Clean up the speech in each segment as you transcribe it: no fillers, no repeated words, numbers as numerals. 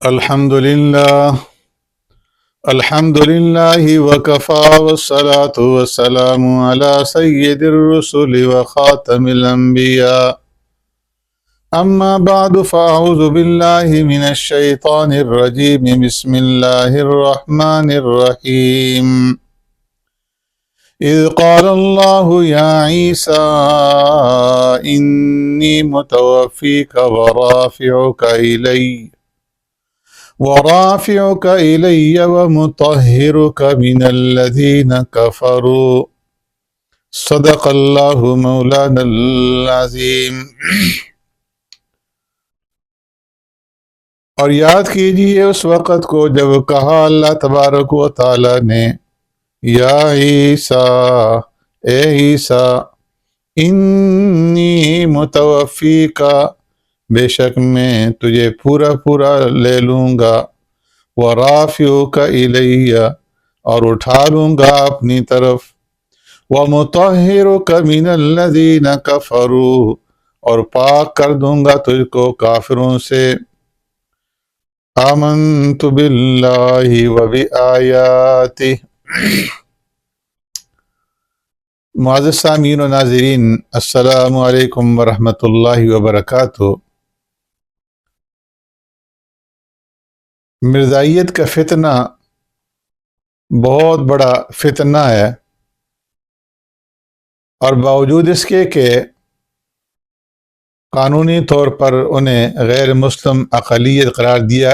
الحمد لله الحمد لله وكفى والصلاة والسلام على سيد الرسل وخاتم الأنبياء أما بعد فأعوذ بالله من الشيطان الرجيم بسم الله الرحمن الرحيم إذ قال الله يا عيسى إني متوفيك ورافعك إلي ومطهرك من الذين كفروا صدق الله مولانا العظیم۔ اور یاد کیجیے اس وقت کو جب کہا اللہ تبارک و تعالی نے یا عیسیٰ، اے عیسیٰ، انی متوفیکا، بے شک میں تجھے پورا لے لوں گا، ورافعک الی، اور اٹھا لوں گا اپنی طرف، ومطہرک من الذین کفروا، اور پاک کر دوں گا تجھ کو کافروں سے۔ آمنت باللہ وبآیاتہ۔ معزز سامعین و ناظرین، السلام علیکم ورحمۃ اللہ وبرکاتہ۔ مرزائیت کا فتنہ بہت بڑا فتنہ ہے، اور باوجود اس کے کہ قانونی طور پر انہیں غیر مسلم اقلیت قرار دیا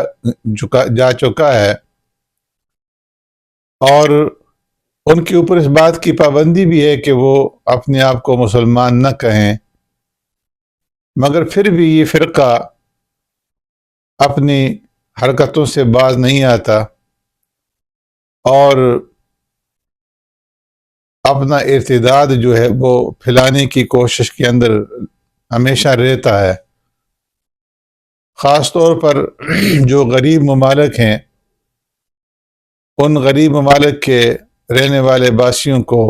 جا چکا ہے، اور ان کے اوپر اس بات کی پابندی بھی ہے کہ وہ اپنے آپ کو مسلمان نہ کہیں، مگر پھر بھی یہ فرقہ اپنی حرکتوں سے باز نہیں آتا اور اپنا ارتداد جو ہے وہ پھیلانے کی کوشش کے اندر ہمیشہ رہتا ہے۔ خاص طور پر جو غریب ممالک ہیں، ان غریب ممالک کے رہنے والے باسیوں کو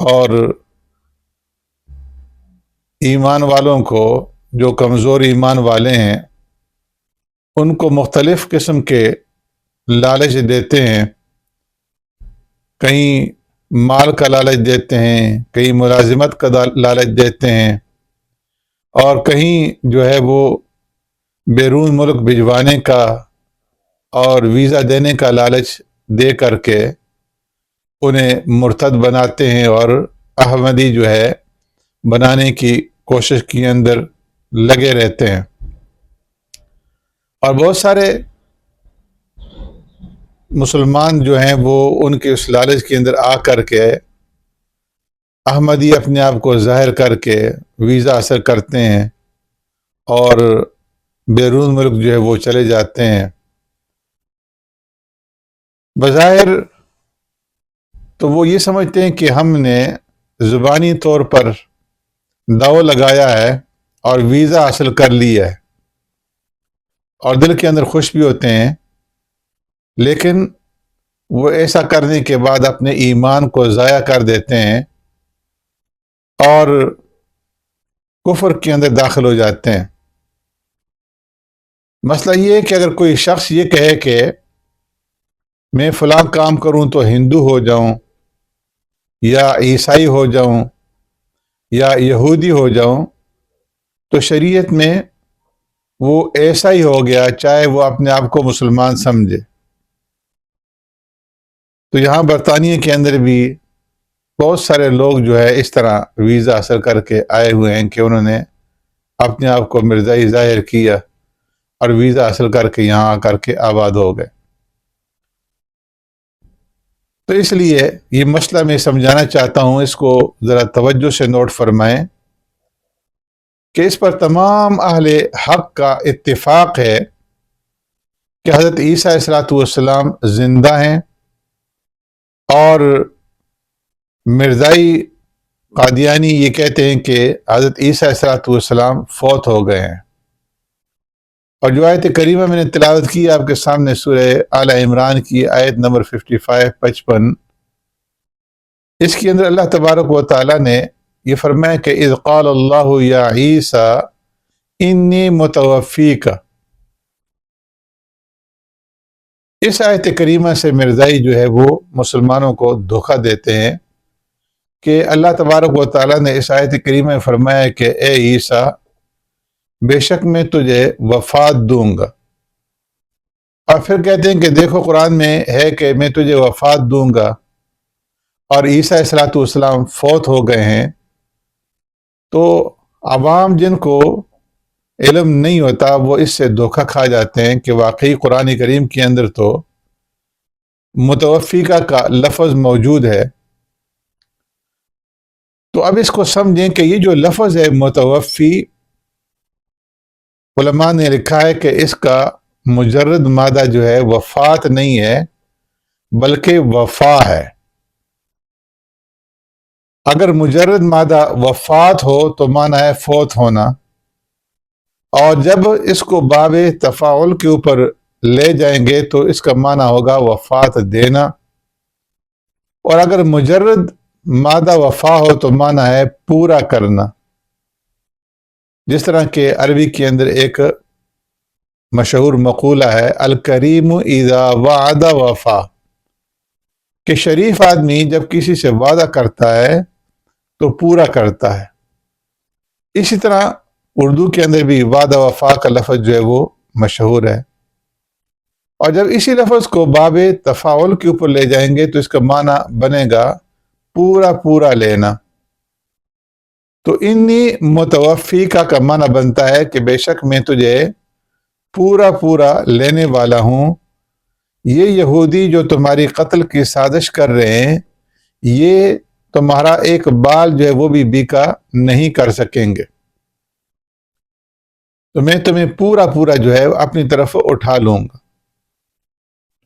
اور ایمان والوں کو، جو کمزور ایمان والے ہیں، ان کو مختلف قسم کے لالچ دیتے ہیں۔ کہیں مال کا لالچ دیتے ہیں، کہیں ملازمت کا لالچ دیتے ہیں، اور کہیں جو ہے وہ بیرون ملک بھجوانے کا اور ویزا دینے کا لالچ دے کر کے انہیں مرتد بناتے ہیں اور احمدی جو ہے بنانے کی کوشش کے اندر لگے رہتے ہیں۔ اور بہت سارے مسلمان جو ہیں وہ ان کے اس لالچ کے اندر آ کر کے احمدی اپنے آپ کو ظاہر کر کے ویزا حاصل کرتے ہیں اور بیرون ملک جو ہے وہ چلے جاتے ہیں۔ بظاہر تو وہ یہ سمجھتے ہیں کہ ہم نے زبانی طور پر داؤ لگایا ہے اور ویزا حاصل کر لیا ہے، اور دل کے اندر خوش بھی ہوتے ہیں، لیکن وہ ایسا کرنے کے بعد اپنے ایمان کو ضائع کر دیتے ہیں اور کفر کے اندر داخل ہو جاتے ہیں۔ مسئلہ یہ ہے کہ اگر کوئی شخص یہ کہے کہ میں فلاں کام کروں تو ہندو ہو جاؤں، یا عیسائی ہو جاؤں، یا یہودی ہو جاؤں، تو شریعت میں وہ ایسا ہی ہو گیا، چاہے وہ اپنے آپ کو مسلمان سمجھے۔ تو یہاں برطانیہ کے اندر بھی بہت سارے لوگ جو ہے اس طرح ویزا حاصل کر کے آئے ہوئے ہیں کہ انہوں نے اپنے آپ کو مرزائی ظاہر کیا اور ویزا حاصل کر کے یہاں آ کر کے آباد ہو گئے۔ تو اس لیے یہ مسئلہ میں سمجھانا چاہتا ہوں، اس کو ذرا توجہ سے نوٹ فرمائیں کہ اس پر تمام اہل حق کا اتفاق ہے کہ حضرت عیسیٰ علیہ السلام زندہ ہیں، اور مرزائی قادیانی یہ کہتے ہیں کہ حضرت عیسیٰ علیہ السلام فوت ہو گئے ہیں۔ اور جو آیت کریمہ میں نے تلاوت کی آپ کے سامنے، سورہ آل عمران کی آیت نمبر 55، اس کے اندر اللہ تبارک و تعالیٰ نے یہ فرمایا کہ اذ قال اللہ یا عیسیٰ انی متوفیک، اس آیت کریمہ سے مرزائی جو ہے وہ مسلمانوں کو دھوکہ دیتے ہیں کہ اللہ تبارک و تعالیٰ نے اس آیت کریمہ میں فرمایا کہ اے عیسیٰ بے شک میں تجھے وفات دوں گا، اور پھر کہتے ہیں کہ دیکھو قرآن میں ہے کہ میں تجھے وفات دوں گا، اور عیسیٰ علیہ السلام فوت ہو گئے ہیں۔ تو عوام جن کو علم نہیں ہوتا وہ اس سے دھوکہ کھا جاتے ہیں کہ واقعی قرآن کریم کے اندر تو متوفی کا لفظ موجود ہے۔ تو اب اس کو سمجھیں کہ یہ جو لفظ ہے متوفی، علماء نے لکھا ہے کہ اس کا مجرد مادہ جو ہے وفات نہیں ہے بلکہ وفا ہے۔ اگر مجرد مادہ وفات ہو تو معنی ہے فوت ہونا، اور جب اس کو باب تفاعل کے اوپر لے جائیں گے تو اس کا معنی ہوگا وفات دینا، اور اگر مجرد مادہ وفا ہو تو معنی ہے پورا کرنا۔ جس طرح کہ عربی کے اندر ایک مشہور مقولہ ہے الکریم اذا وعد وفا، کہ شریف آدمی جب کسی سے وعدہ کرتا ہے تو پورا کرتا ہے۔ اسی طرح اردو کے اندر بھی وعدہ وفا کا لفظ جو ہے وہ مشہور ہے، اور جب اسی لفظ کو باب تفاعل کے اوپر لے جائیں گے تو اس کا معنی بنے گا پورا پورا لینا۔ تو انی متوفی کا معنی بنتا ہے کہ بے شک میں تجھے پورا پورا لینے والا ہوں۔ یہ یہودی جو تمہاری قتل کی سازش کر رہے ہیں، یہ تمہارا ایک بال جو ہے وہ بھی بیکا نہیں کر سکیں گے، تو میں تمہیں پورا پورا جو ہے اپنی طرف اٹھا لوں گا۔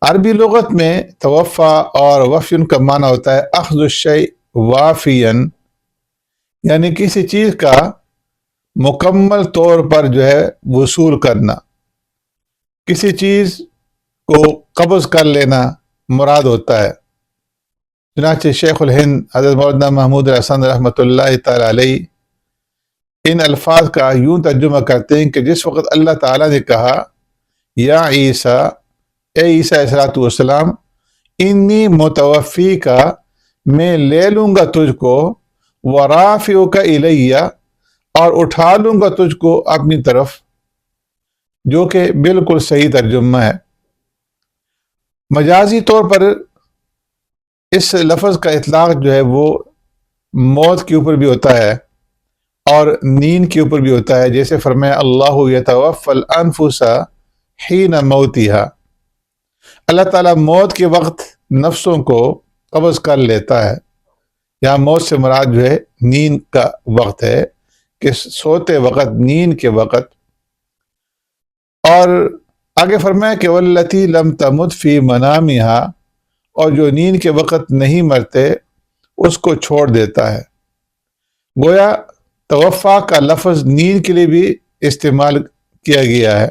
عربی لغت میں توفا اور وفین کا معنی ہوتا ہے اخذ الشیء وافین، یعنی کسی چیز کا مکمل طور پر جو ہے وصول کرنا، کسی چیز کو قبض کر لینا مراد ہوتا ہے۔ چنانچہ شیخ الہند حضرت مولانا محمود حسن رحمۃ اللہ تعالی علیہ ان الفاظ کا یوں ترجمہ کرتے ہیں کہ جس وقت اللہ تعالیٰ نے کہا یا عیسیٰ، اے عیسیٰ علیہ السلام، انی متوفی کا، میں لے لوں گا تجھ کو، ورافعک الیہ، اور اٹھا لوں گا تجھ کو اپنی طرف، جو کہ بالکل صحیح ترجمہ ہے۔ مجازی طور پر اس لفظ کا اطلاق جو ہے وہ موت کے اوپر بھی ہوتا ہے اور نیند کے اوپر بھی ہوتا ہے، جیسے فرمایا اللہ یتوفی الانفس حین موتہا، اللہ تعالیٰ موت کے وقت نفسوں کو قبض کر لیتا ہے۔ یہاں موت سے مراد جو ہے نیند کا وقت ہے، کہ سوتے وقت، نیند کے وقت۔ اور آگے فرمایا کہ واللتی لم تمت فی منامہا، اور جو نیند کے وقت نہیں مرتے اس کو چھوڑ دیتا ہے۔ گویا توفا کا لفظ نیند کے لیے بھی استعمال کیا گیا ہے۔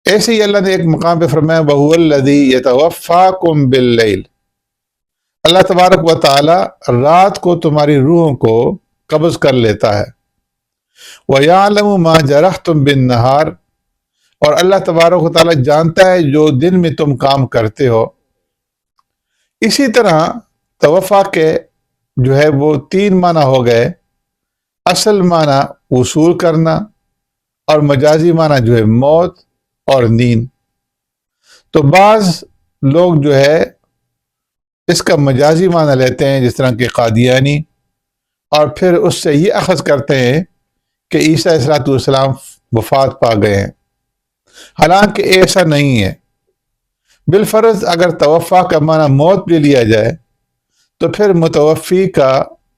ایسے ہی اللہ نے ایک مقام پہ فرمایا وَهُوَ الَّذِي يَتَوَفَّاكُمْ بِاللَّيْلِ، اللہ تبارک و تعالی رات کو تمہاری روحوں کو قبض کر لیتا ہے۔ وَيَعْلَمُ مَا جَرَحْتُمْ بِالنَّهَارِ، اور اللہ تبارک و تعالی جانتا ہے جو دن میں تم کام کرتے ہو۔ اسی طرح توفا کے جو ہے وہ تین معنی ہو گئے، اصل معنی وصول کرنا، اور مجازی معنی جو ہے موت اور نیند۔ تو بعض لوگ جو ہے اس کا مجازی معنی لیتے ہیں، جس طرح کہ قادیانی، اور پھر اس سے یہ اخذ کرتے ہیں کہ عیسیٰ علیہ السلام وفات پا گئے ہیں، حالانکہ ایسا نہیں ہے۔ بالفرض اگر توفا کا معنی موت بھی لیا جائے تو پھر متوفی کا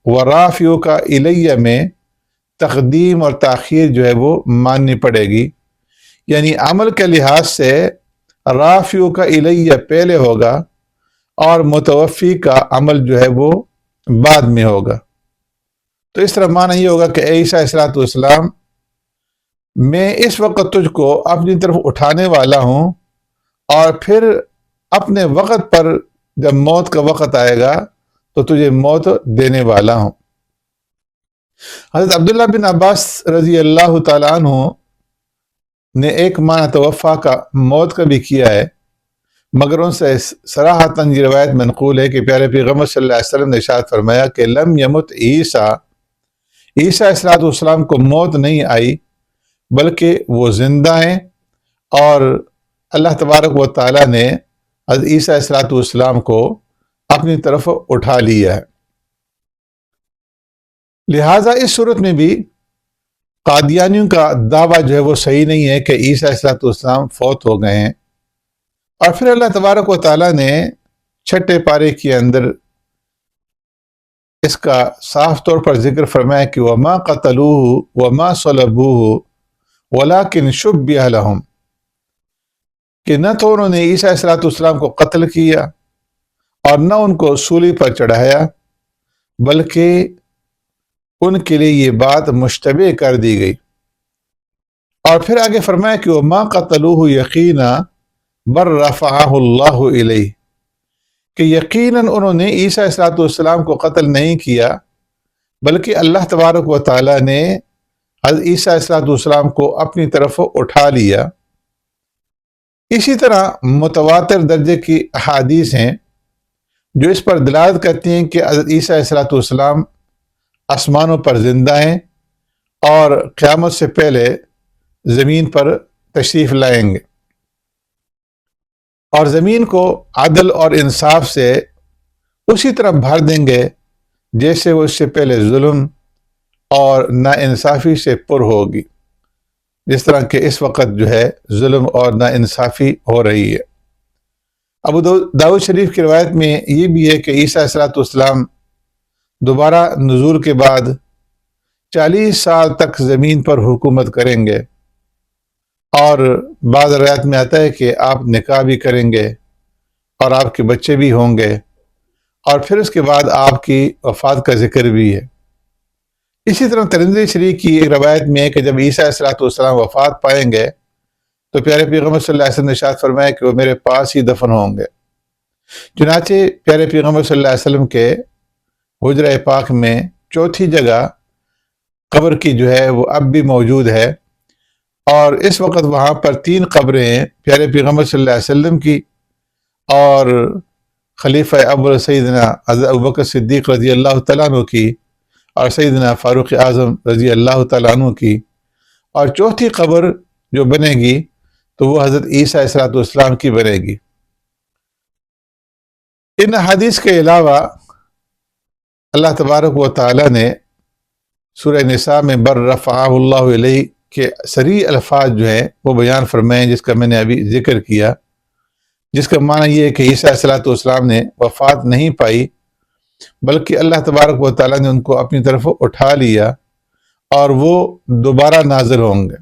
ورافعک الیہ میں تقدیم اور تاخیر جو ہے وہ ماننی پڑے گی، یعنی عمل کے لحاظ سے رافعک الیہ پہلے ہوگا اور متوفی کا عمل جو ہے وہ بعد میں ہوگا۔ تو اس طرح معنی یہ ہوگا کہ اے عیسیٰ علیہ السلام، میں اس وقت تجھ کو اپنی طرف اٹھانے والا ہوں، اور پھر اپنے وقت پر جب موت کا وقت آئے گا تو تجھے موت دینے والا ہوں۔ حضرت عبداللہ بن عباس رضی اللہ تعالیٰ عنہ نے ایک معنی توفا کا، موت کا بھی کیا ہے، مگر ان سے صراحتاً یہ روایت منقول ہے کہ پیارے پیغمبر صلی اللہ علیہ وسلم نے ارشاد فرمایا کہ لم یمت عیسیٰ علیہ السلام کو موت نہیں آئی بلکہ وہ زندہ ہیں، اور اللہ تبارک و تعالیٰ نے حضرت عیسیٰ علیہ السلام کو اپنی طرف اٹھا لیا ہے۔ لہٰذا اس صورت میں بھی قادیانیوں کا دعویٰ جو ہے وہ صحیح نہیں ہے کہ عیسیٰ علیہ السلام فوت ہو گئے ہیں۔ اور پھر اللہ تبارک و تعالیٰ نے چھٹے پارے کے اندر اس کا صاف طور پر ذکر فرمایا کہ وَمَا قَتَلُوهُ وَمَا صَلَبُوهُ وَلَكِنْ شُبِّهَ لَهُمْ، کہ نہ تو انہوں نے عیسیٰ علیہ السلام کو قتل کیا اور نہ ان کو سولی پر چڑھایا، بلکہ ان کے لیے یہ بات مشتبہ کر دی گئی۔ اور پھر آگے فرمایا کہ وَمَا قَتَلُوهُ يَقِينًا بَلْ رَفَعَهُ اللَّهُ إِلَيْهِ، کہ یقیناً انہوں نے عیسیٰ علیہ السلام کو قتل نہیں کیا بلکہ اللہ تبارک و تعالیٰ نے حضرت عیسیٰ علیہ السلام کو اپنی طرف اٹھا لیا۔ اسی طرح متواتر درجے کی احادیث ہیں جو اس پر دلالت کرتی ہیں کہ حضرت عیسیٰ علیہ السلام آسمانوں پر زندہ ہیں اور قیامت سے پہلے زمین پر تشریف لائیں گے، اور زمین کو عدل اور انصاف سے اسی طرح بھر دیں گے جیسے وہ اس سے پہلے ظلم اور ناانصافی سے پر ہوگی، جس طرح کہ اس وقت جو ہے ظلم اور ناانصافی ہو رہی ہے۔ ابو داؤد شریف کی روایت میں یہ بھی ہے کہ عیسیٰ علیہ السلام دوبارہ نزول کے بعد 40 سال تک زمین پر حکومت کریں گے، اور بعض روایت میں آتا ہے کہ آپ نکاح بھی کریں گے اور آپ کے بچے بھی ہوں گے، اور پھر اس کے بعد آپ کی وفات کا ذکر بھی ہے۔ اسی طرح ترمذی شریف کی ایک روایت میں ہے کہ جب عیسیٰ علیہ السلام وفات پائیں گے تو پیارے پیغمبر صلی اللہ علیہ وسلم نے ارشاد فرمایا کہ وہ میرے پاس ہی دفن ہوں گے۔ چنانچہ پیارے پیغمبر صلی اللہ علیہ وسلم کے حجرہ پاک میں چوتھی جگہ قبر کی جو ہے وہ اب بھی موجود ہے، اور اس وقت وہاں پر 3 قبریں ہیں، پیارے پیغمبر صلی اللہ علیہ وسلم کی اور خلیفہ اول سیدنا حضرت ابوبکر صدیق رضی اللہ تعالیٰ عنہ کی اور سیدنا فاروق اعظم رضی اللہ تعالیٰ عنہ کی، اور چوتھی قبر جو بنے گی تو وہ حضرت عیسیٰ علیہ السلام کی بنے گی۔ ان حدیث کے علاوہ اللہ تبارک و تعالیٰ نے سورہ نساء میں بر رفعہ اللہ علیہ کے صریح الفاظ جو ہیں وہ بیان فرمائے، جس کا میں نے ابھی ذکر کیا، جس کا معنی یہ ہے کہ عیسیٰ علیہ السلام نے وفات نہیں پائی بلکہ اللہ تبارک و تعالیٰ نے ان کو اپنی طرف اٹھا لیا اور وہ دوبارہ نازل ہوں گے۔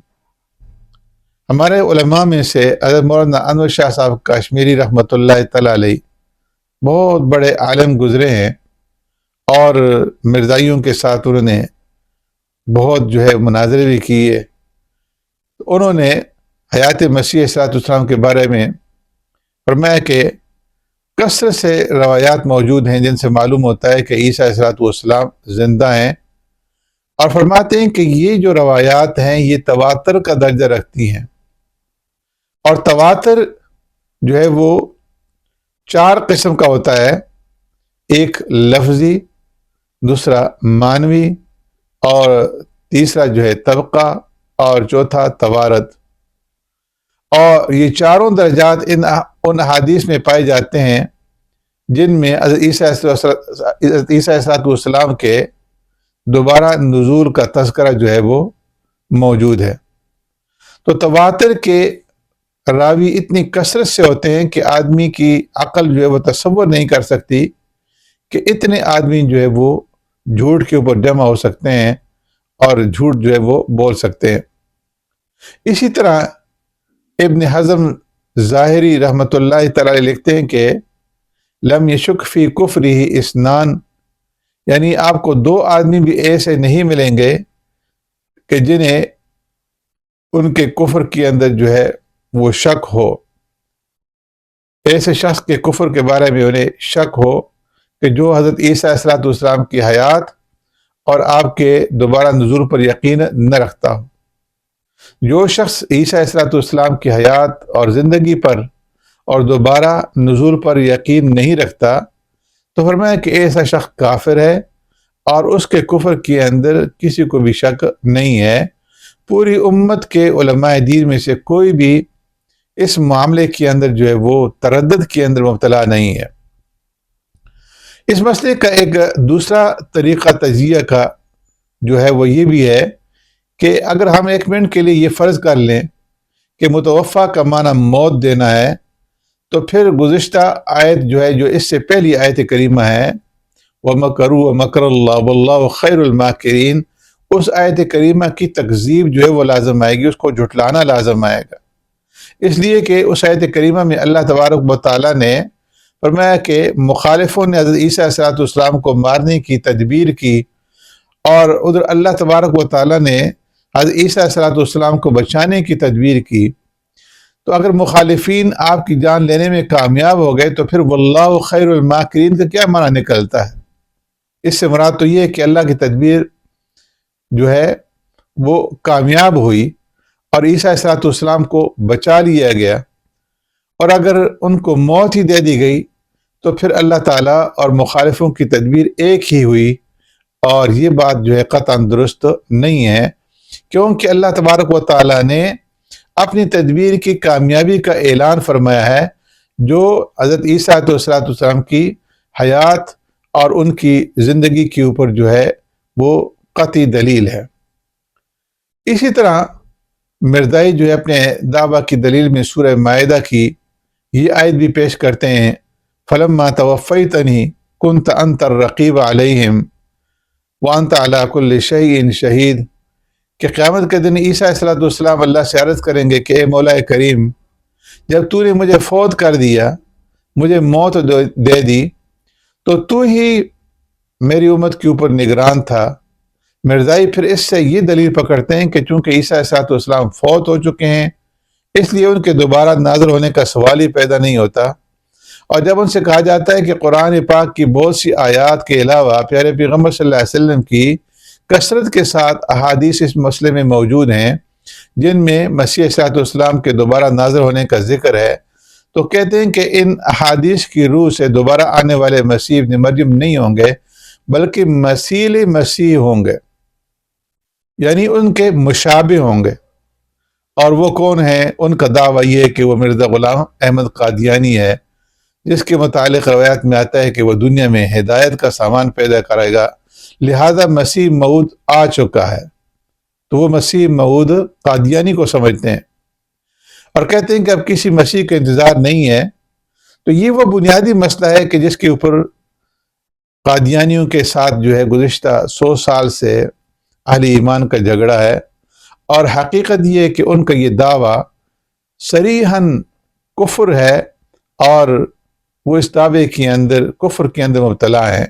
ہمارے علماء میں سے حضرت مولانا انور شاہ صاحب کشمیری رحمۃ اللہ تعالیٰ علیہ بہت بڑے عالم گزرے ہیں، اور مرزائیوں کے ساتھ انہوں نے بہت جو ہے مناظرے بھی کیے۔ انہوں نے حیات مسیح علیہ السلام کے بارے میں فرمایا کہ کثرت سے روایات موجود ہیں جن سے معلوم ہوتا ہے کہ عیسیٰ علیہ السلام زندہ ہیں، اور فرماتے ہیں کہ یہ جو روایات ہیں یہ تواتر کا درجہ رکھتی ہیں، اور تواتر جو ہے وہ 4 قسم کا ہوتا ہے، ایک لفظی، دوسرا معنوی، اور تیسرا جو ہے طبقہ، اور چوتھا توارت۔ اور یہ چاروں درجات ان احادیث میں پائے جاتے ہیں جن میں حضرت عیسیٰ علیہ السلام کے دوبارہ نزول کا تذکرہ جو ہے وہ موجود ہے۔ تو تواتر کے راوی اتنی کثرت سے ہوتے ہیں کہ آدمی کی عقل جو ہے وہ تصور نہیں کر سکتی کہ اتنے آدمی جو ہے وہ جھوٹ کے اوپر جمع ہو سکتے ہیں اور جھوٹ جو ہے وہ بول سکتے ہیں۔ اسی طرح ابن حزم ظاہری رحمۃ اللہ تعالی لکھتے ہیں کہ لم یشک فی کفرہ اثنان، یعنی آپ کو 2 آدمی بھی ایسے نہیں ملیں گے کہ جنہیں ان کے کفر کے اندر جو ہے وہ شک ہو، ایسے شخص کے کفر کے بارے میں انہیں شک ہو کہ جو حضرت عیسیٰ علیہ السلام کی حیات اور آپ کے دوبارہ نزول پر یقین نہ رکھتا ہو۔ جو شخص عیسیٰ علیہ السلام کی حیات اور زندگی پر اور دوبارہ نزول پر یقین نہیں رکھتا تو فرمایا کہ ایسا شخص کافر ہے اور اس کے کفر کے اندر کسی کو بھی شک نہیں ہے۔ پوری امت کے علماء دین میں سے کوئی بھی اس معاملے کے اندر جو ہے وہ تردد کے اندر مبتلا نہیں ہے۔ اس مسئلے کا ایک دوسرا طریقہ تجزیہ کا جو ہے وہ یہ بھی ہے کہ اگر ہم ایک منٹ کے لیے یہ فرض کر لیں کہ متوفی کا معنی موت دینا ہے، تو پھر گزشتہ آیت جو ہے جو اس سے پہلی آیت کریمہ ہے وَمَكَرُوا وَمَكَرَ اللَّهُ وَاللَّهُ خَيْرُ الْمَاكِرِينَ، اس آیت کریمہ کی تکذیب جو ہے وہ لازم آئے گی، اس کو جھٹلانا لازم آئے گا، اس لیے کہ اس آیت کریمہ میں اللہ تبارک و تعالیٰ نے فرمایا کہ مخالفوں نے حضرت عیسیٰ علیہ السلام کو مارنے کی تدبیر کی، اور ادھر اللہ تبارک و تعالیٰ نے حضرت عیسیٰ علیہ السلام کو بچانے کی تدبیر کی۔ تو اگر مخالفین آپ کی جان لینے میں کامیاب ہو گئے تو پھر واللہ خیر الماکرین کا کیا معنی نکلتا ہے؟ اس سے مراد تو یہ ہے کہ اللہ کی تدبیر جو ہے وہ کامیاب ہوئی اور عیسیٰ علیہ السلام کو بچا لیا گیا، اور اگر ان کو موت ہی دے دی گئی تو پھر اللہ تعالیٰ اور مخالفوں کی تدبیر ایک ہی ہوئی، اور یہ بات جو ہے قطعاً درست نہیں ہے، کیونکہ اللہ تبارک و تعالیٰ نے اپنی تدبیر کی کامیابی کا اعلان فرمایا ہے جو حضرت عیسیٰ علیہ السلام کی حیات اور ان کی زندگی کے اوپر جو ہے وہ قطعی دلیل ہے۔ اسی طرح مرزائی جو ہے اپنے دعویٰ کی دلیل میں سورہ مائدہ کی یہ آیت بھی پیش کرتے ہیں فَلَمَّا تَوَفَّيْتَنِي كُنْتَ أَنْتَ الرَّقِيبَ عَلَيْهِمْ وَأَنْتَ عَلَىٰ كُلِّ شَيْءٍ شَهِيدٌ، کہ قیامت کے دن عیسیٰ علیہ السلام اللہ سے عرض کریں گے کہ اے مولا کریم، جب تو نے مجھے فوت کر دیا، مجھے موت دے دی، تو تو ہی میری امت کے اوپر نگران تھا۔ مرزائی پھر اس سے یہ دلیل پکڑتے ہیں کہ چونکہ عیسیٰ علیہ السلام فوت ہو چکے ہیں اس لیے ان کے دوبارہ نازل ہونے کا سوال ہی پیدا نہیں ہوتا، اور جب ان سے کہا جاتا ہے کہ قرآن پاک کی بہت سی آیات کے علاوہ پیارے پیغمبر صلی اللہ علیہ وسلم کی کثرت کے ساتھ احادیث اس مسئلے میں موجود ہیں جن میں مسیح علیہ السلام کے دوبارہ نازل ہونے کا ذکر ہے، تو کہتے ہیں کہ ان احادیث کی روح سے دوبارہ آنے والے مسیح ابن مریم نہیں ہوں گے بلکہ مسیح ہوں گے، یعنی ان کے مشابہ ہوں گے۔ اور وہ کون ہیں؟ ان کا دعویٰ یہ ہے کہ وہ مرزا غلام احمد قادیانی ہے، جس کے متعلق روایت میں آتا ہے کہ وہ دنیا میں ہدایت کا سامان پیدا کرے گا، لہذا مسیح موعود آ چکا ہے، تو وہ مسیح موعود قادیانی کو سمجھتے ہیں اور کہتے ہیں کہ اب کسی مسیح کا انتظار نہیں ہے۔ تو یہ وہ بنیادی مسئلہ ہے کہ جس کے اوپر قادیانیوں کے ساتھ جو ہے گزشتہ 100 سال سے اہل ایمان کا جھگڑا ہے، اور حقیقت یہ ہے کہ ان کا یہ دعویٰ صریحاً کفر ہے اور وہ اس دعوے کے اندر کفر کے اندر مبتلا ہیں۔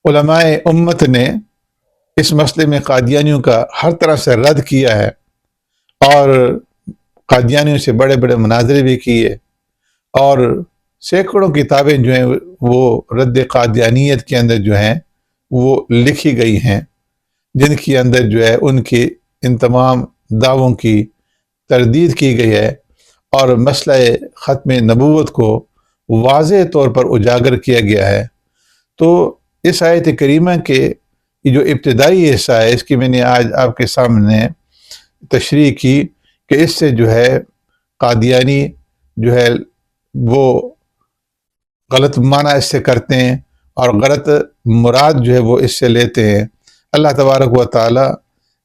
علماء امت نے اس مسئلے میں قادیانیوں کا ہر طرح سے رد کیا ہے، اور قادیانیوں سے بڑے بڑے مناظرے بھی کیے، اور سینکڑوں کتابیں جو ہیں وہ رد قادیانیت کے اندر جو ہیں وہ لکھی گئی ہیں، جن کے اندر جو ہے ان کی ان تمام دعووں کی تردید کی گئی ہے، اور مسئلہ ختم نبوت کو واضح طور پر اجاگر کیا گیا ہے۔ تو اس آیت کریمہ کے جو ابتدائی حصہ ہے اس کی میں نے آج آپ کے سامنے تشریح کی کہ اس سے جو ہے قادیانی جو ہے وہ غلط معنی اس سے کرتے ہیں اور غلط مراد جو ہے وہ اس سے لیتے ہیں۔ اللہ تبارک و تعالی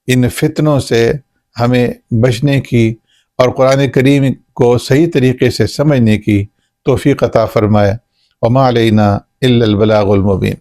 ان فتنوں سے ہمیں بچنے کی اور قرآن کریم کو صحیح طریقے سے سمجھنے کی توفیق عطا فرمائے۔ وما علینا الا البلاغ المبین۔